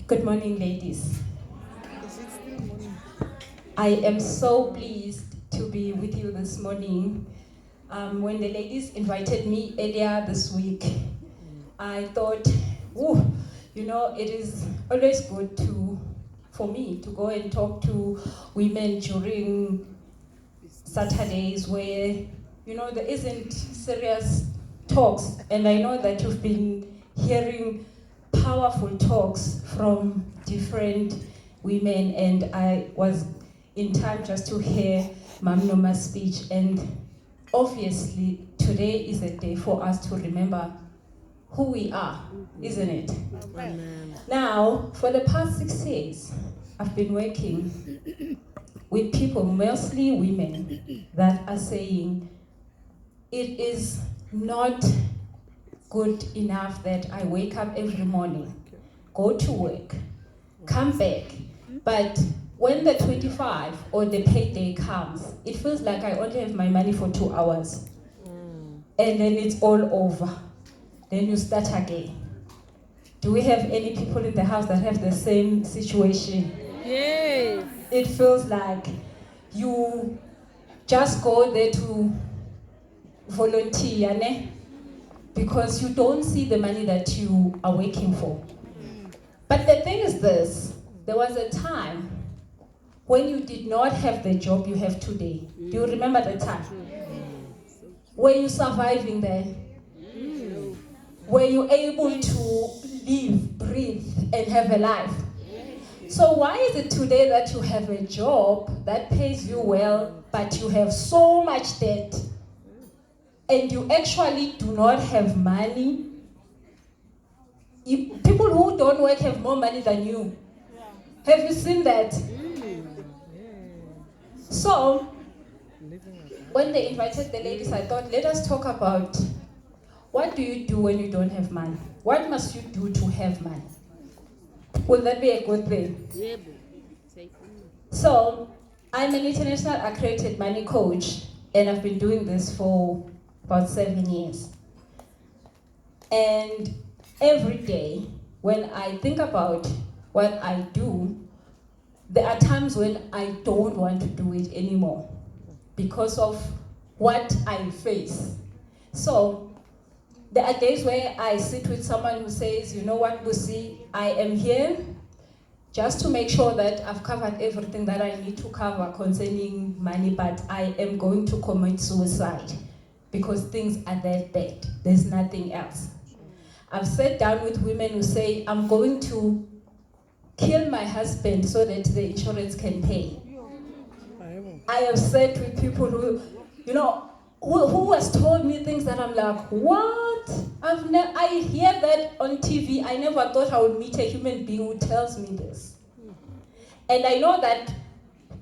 Good morning, ladies. I am so pleased to be with you this morning. When the ladies invited me earlier this week, I thought, it is always good for me to go and talk to women during Saturdays where, there isn't serious talks. And I know that you've been hearing powerful talks from different women, and I was in time just to hear Mam Noma's speech. And obviously, today is a day for us to remember who we are, isn't it? Amen. Now, for the past 6 years, I've been working with people, mostly women, that are saying it is not good enough that I wake up every morning, go to work, come back, but when the 25 or the payday comes, it feels like I only have my money for 2 hours. And then it's all over. Then you start again. Do we have any people in the house that have the same situation? Yes. It feels like you just go there to volunteer, ne? Because you don't see the money that you are working for. But the thing is this, there was a time when you did not have the job you have today. Do you remember the time? Were you surviving there? Were you able to live, breathe, and have a life? So why is it today that you have a job that pays you well, but you have so much debt, and you actually do not have money? People who don't work have more money than you. Have you seen that? So, when they invited the ladies, I thought, let us talk about what do you do when you don't have money? What must you do to have money? Will that be a good thing? So, I'm an international accredited money coach, and I've been doing this for about 7 years. And every day, when I think about what I do, there are times when I don't want to do it anymore because of what I face. So, there are days where I sit with someone who says, you know what, Lucy, I am here just to make sure that I've covered everything that I need to cover concerning money, but I am going to commit suicide because things are that bad. There's nothing else. I've sat down with women who say, I'm going to kill my husband so that the insurance can pay. I have sat with people who has told me things that I'm like, what? I hear that on TV. I never thought I would meet a human being who tells me this. And I know that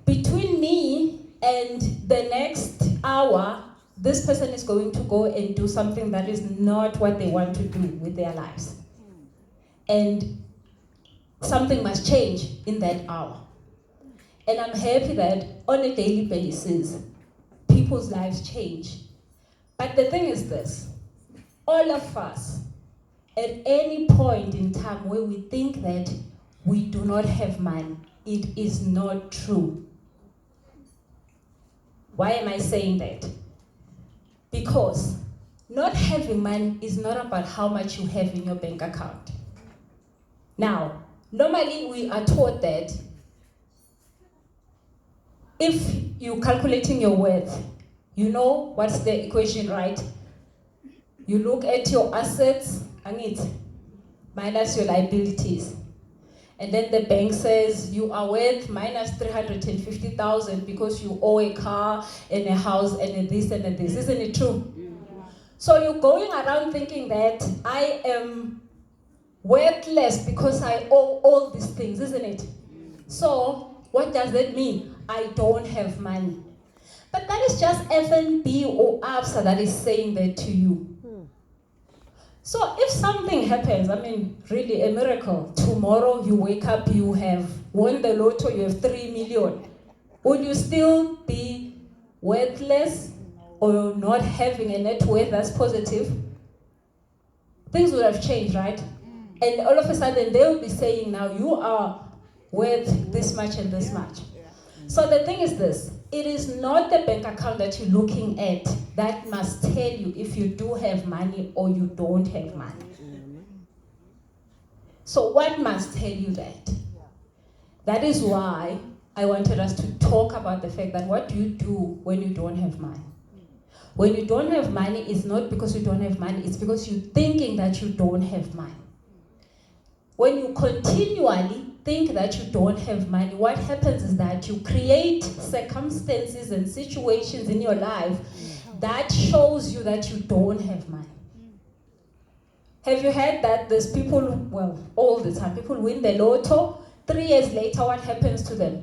between me and the next hour, this person is going to go and do something that is not what they want to do with their lives. And something must change in that hour. And I'm happy that on a daily basis, people's lives change. But the thing is this, all of us, at any point in time where we think that we do not have money, it is not true. Why am I saying that? Because not having money is not about how much you have in your bank account. Now, normally we are taught that if you're calculating your worth, you know what's the equation, right? You look at your assets, minus your liabilities. And then the bank says you are worth minus 350,000 because you owe a car and a house and a this and a this. Isn't it true? So you're going around thinking that I am worthless because I owe all these things, isn't it? So what does that mean? I don't have money. But that is just FNB or ABSA that is saying that to you. So if something happens, really a miracle, tomorrow you wake up, you have won the lotto, you have 3 million, would you still be worthless or not having a net worth that's positive? Things would have changed, right? And all of a sudden, they'll be saying, now you are worth this much and this much. So the thing is this, it is not the bank account that you're looking at that must tell you if you do have money or you don't have money. So what must tell you that? That is why I wanted us to talk about the fact that what do you do when you don't have money? When you don't have money, it's not because you don't have money, it's because you're thinking that you don't have money. When you continually think that you don't have money, what happens is that you create circumstances and situations in your life that shows you that you don't have money. Have you heard that there's people, well, all the time, people win the lotto, 3 years later, what happens to them?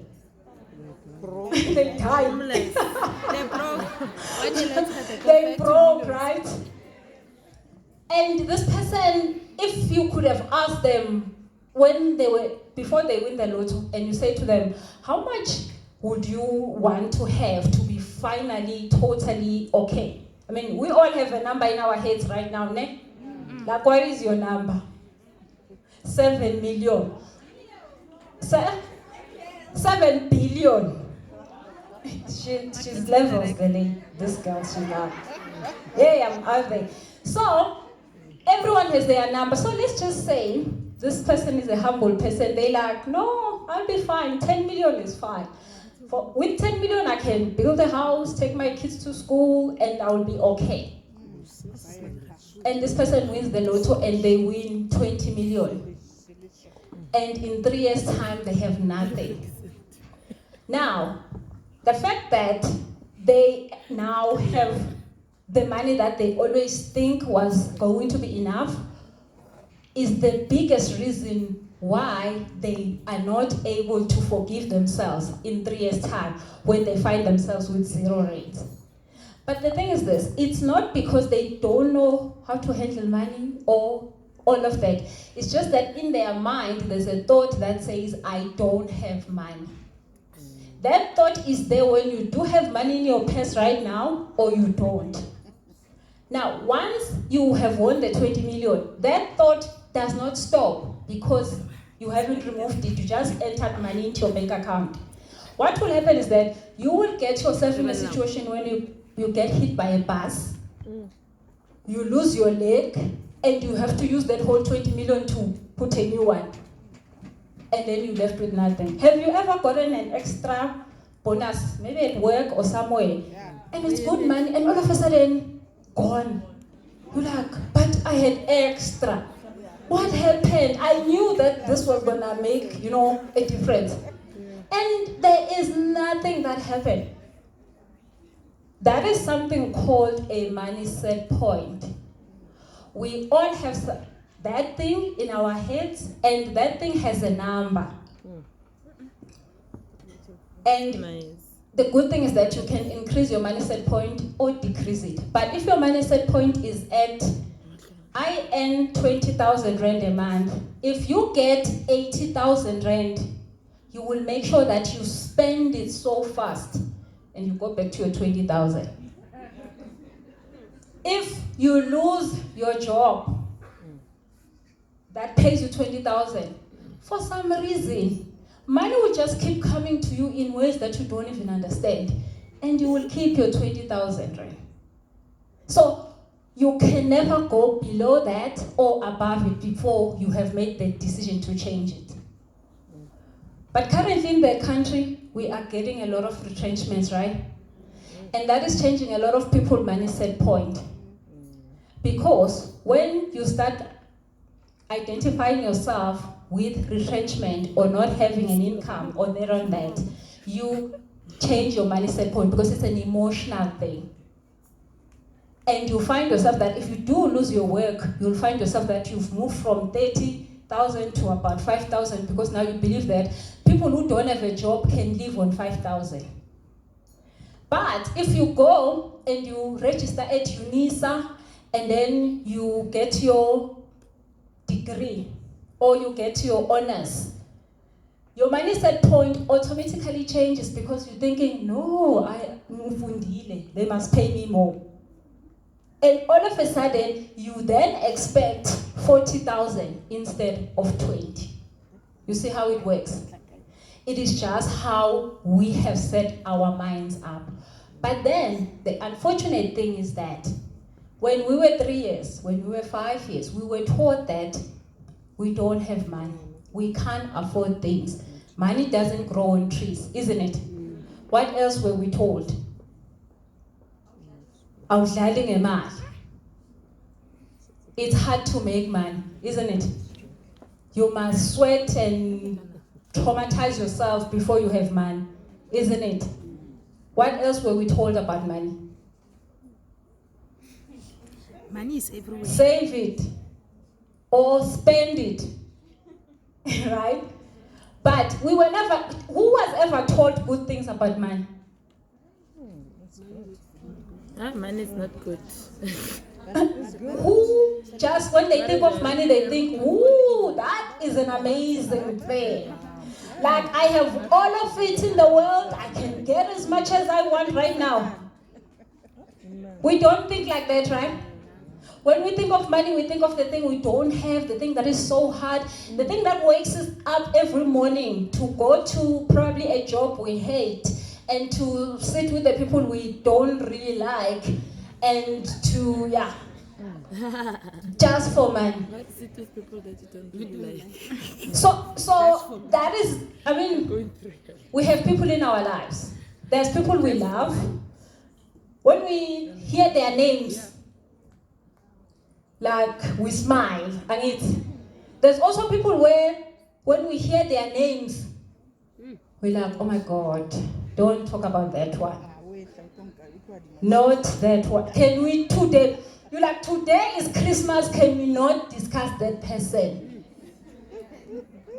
They die. They broke. They broke, right? And this person, if you could have asked them before they win the lotto, and you say to them, how much would you want to have to be finally, totally okay? I mean, we all have a number in our heads right now, ne? Like, what is your number? 7 million. 7 billion. She's levels, this girl, she's like, yeah, I'm out there. So, everyone has their number. So let's just say this person is a humble person. They like, no, I'll be fine. 10 million is fine. With 10 million, I can build a house, take my kids to school, and I will be okay. And this person wins the lotto and they win 20 million. And in 3 years' time, they have nothing. Now, the fact that they now have the money that they always think was going to be enough is the biggest reason why they are not able to forgive themselves in 3 years' time when they find themselves with 0 rate. But the thing is this, it's not because they don't know how to handle money or all of that. It's just that in their mind, there's a thought that says, I don't have money. That thought is there when you do have money in your purse right now or you don't. Now, once you have won the 20 million, that thought does not stop because you haven't removed it. You just entered money into your bank account. What will happen is that you will get yourself in a situation when you get hit by a bus, you lose your leg, and you have to use that whole 20 million to put a new one. And then you're left with nothing. Have you ever gotten an extra bonus, maybe at work or somewhere, and it's good money, and all of a sudden, gone? You're like, but I had extra. What happened? I knew that this was gonna make, a difference. And there is nothing that happened. That is something called a money set point. We all have that thing in our heads, and that thing has a number. And the good thing is that you can increase your money set point or decrease it. But if your money set point is at, I earn 20,000 Rand a month, if you get 80,000 Rand, you will make sure that you spend it so fast and you go back to your 20,000. If you lose your job that pays you 20,000, for some reason, money will just keep coming to you in ways that you don't even understand, and you will keep your 20,000 rand. So you can never go below that or above it before you have made the decision to change it. But currently in the country, we are getting a lot of retrenchments, right? And that is changing a lot of people's money set point. Because when you start identifying yourself with retrenchment or not having an income or there on that, you change your money set point because it's an emotional thing. And you find yourself that if you do lose your work, you'll find yourself that you've moved from 30,000 to about 5,000 because now you believe that people who don't have a job can live on 5,000. But if you go and you register at UNISA and then you get your degree or you get your honors, your money set point automatically changes because you're thinking, no, they must pay me more. And all of a sudden, you then expect 40,000 instead of 20. You see how it works? It is just how we have set our minds up. But then, the unfortunate thing is that when we were 3 years, when we were 5 years, we were taught that we don't have money. We can't afford things. Money doesn't grow on trees, isn't it? What else were we told? Awudlali ngemali. It's hard to make money, isn't it? You must sweat and traumatize yourself before you have money, isn't it? What else were we told about money? Money is everywhere. Save it or spend it, right? But we were never, who was ever taught good things about money? Money is not good. Who just, when they think of money, they think, ooh, that is an amazing thing. Like, I have all of it in the world, I can get as much as I want right now. We don't think like that, right? When we think of money, we think of the thing we don't have, the thing that is so hard, the thing that wakes us up every morning to go to probably a job we hate, and to sit with the people we don't really like, and to, just for money. Not sit with people that you don't really like. So that is, I mean, we have people in our lives. There's people we love. When we hear their names, like, we smile, and there's also people where, when we hear their names, we're like, oh my God, don't talk about that one. Not that one. Can we today, you're like, today is Christmas, can we not discuss that person?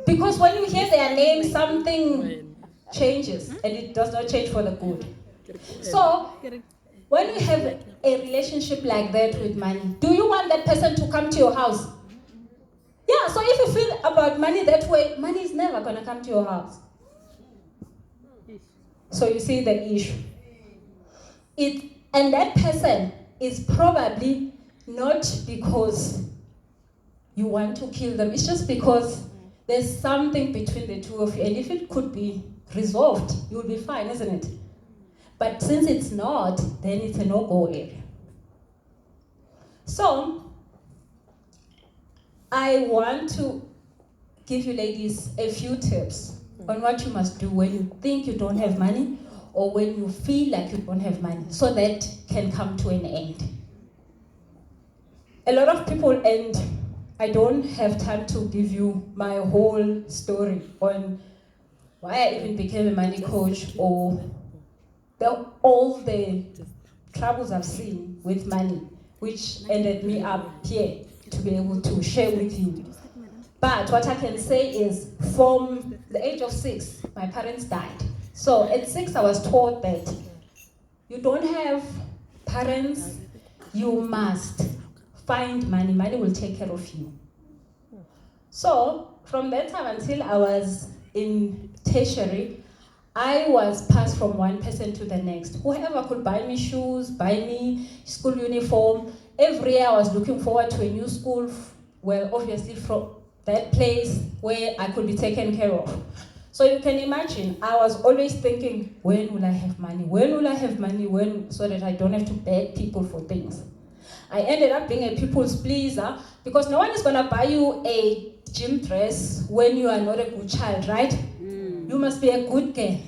Because when you hear their name, something changes, and it does not change for the good. So, when you have a relationship like that with money, do you want that person to come to your house? Yeah, so if you feel about money that way, money is never going to come to your house. So you see the issue. And that person is probably not because you want to kill them. It's just because there's something between the two of you. And if it could be resolved, you'll be fine, isn't it? But since it's not, then it's a no-go area. So, I want to give you ladies a few tips on what you must do when you think you don't have money, or when you feel like you don't have money, so that can come to an end. A lot of people, and I don't have time to give you my whole story on why I even became a money coach, or all the troubles I've seen with money, which ended me up here to be able to share with you. But what I can say is, from the age of 6, my parents died. So at 6, I was taught that you don't have parents, you must find money. Money will take care of you. So from that time until I was in tertiary, I was passed from one person to the next. Whoever could buy me shoes, buy me school uniform. Every year I was looking forward to a new school, well, obviously from that place where I could be taken care of. So you can imagine, I was always thinking, when will I have money? When will I have money? When, so that I don't have to beg people for things. I ended up being a people's pleaser, because no one is going to buy you a gym dress when you are not a good child, right? You must be a good girl.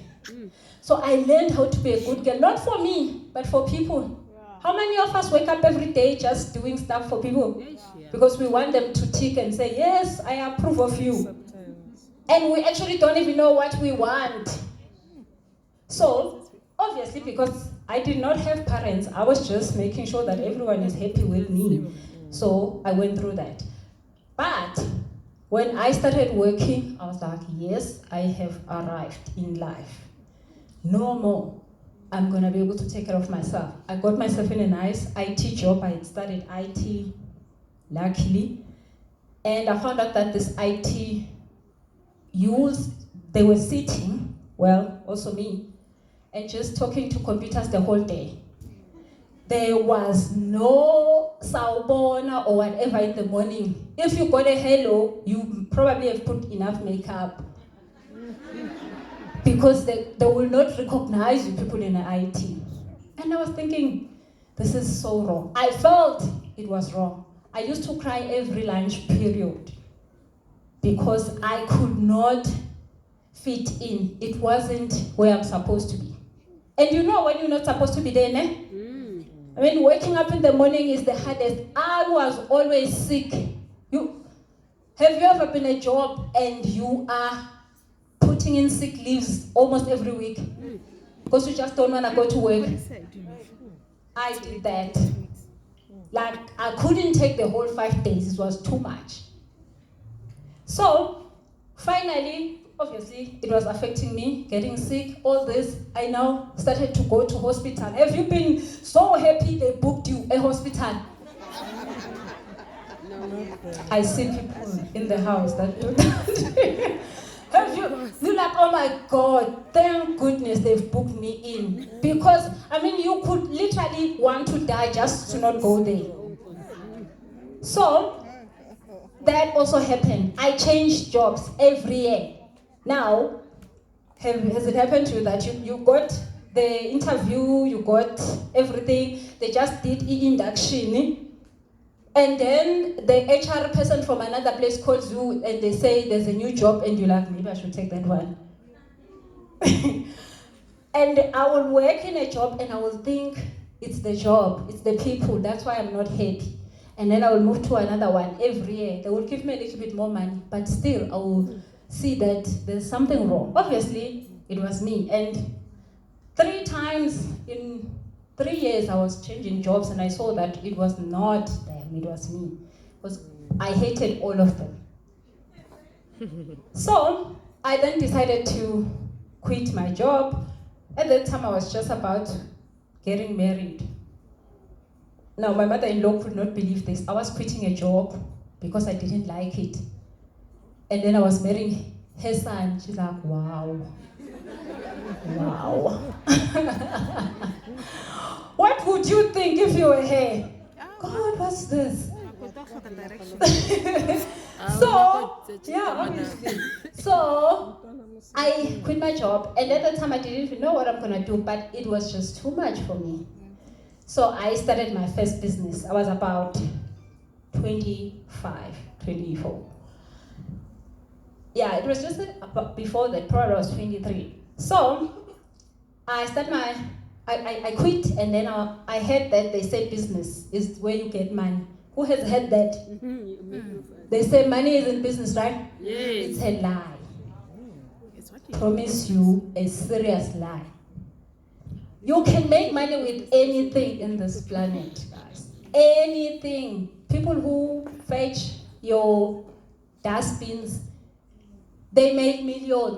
So I learned how to be a good girl, not for me, but for people. How many of us wake up every day just doing stuff for people? Because we want them to tick and say, yes, I approve of you. And we actually don't even know what we want. So, obviously, because I did not have parents, I was just making sure that everyone is happy with me. So, I went through that. But when I started working, I was like, yes, I have arrived in life. No more. I'm going to be able to take care of myself. I got myself in a nice IT job. I had studied IT, luckily. And I found out that this IT they were sitting, well, also me, and just talking to computers the whole day. There was no sawubona or whatever in the morning, if you got a hello, you probably have put enough makeup. Because they will not recognize you, people in IT. And I was thinking, this is so wrong. I felt it was wrong. I used to cry every lunch period because I could not fit in. It wasn't where I'm supposed to be. And you know when you're not supposed to be there, ne? I mean, waking up in the morning is the hardest. I was always sick. Have you ever been a job and you are putting in sick leaves almost every week because you just don't want to go to work? I did that. Like, I couldn't take the whole 5 days. It was too much. So, finally, obviously, it was affecting me, getting sick, all this. I now started to go to hospital. Have you been so happy they booked you a hospital? I see people in the house that do that. You're like, oh my God, thank goodness they've booked me in. Because, I mean, you could literally want to die just to not go there. So, that also happened. I changed jobs every year. Now, has it happened to you that you got the interview, you got everything, they just did induction, and then the HR person from another place calls you and they say there's a new job and you're like, maybe I should take that one. And I will work in a job and I will think, it's the job, it's the people, that's why I'm not happy. And then I will move to another one every year. They will give me a little bit more money, but still I will see that there's something wrong. Obviously, it was me. And 3 times in 3 years I was changing jobs and I saw that it was not them, it was me. Because I hated all of them. So I then decided to quit my job. At that time I was just about getting married. Now my mother-in-law could not believe this. I was quitting a job because I didn't like it. And then I was marrying her son. She's like, wow. Wow. What would you think if you were her? God, what's this? So, yeah, obviously. So, I quit my job, and at the time I didn't even know what I'm gonna do, but it was just too much for me. So I started my first business. I was about 25, 24. Yeah, it was just before that, probably I was 23. So, I quit, and then I heard that they say business is where you get money. Who has heard that? They say money is in business, right? Yes. It's a lie. Promise you a serious lie. You can make money with anything in this planet, guys. Anything. People who fetch your dustbins, they make millions.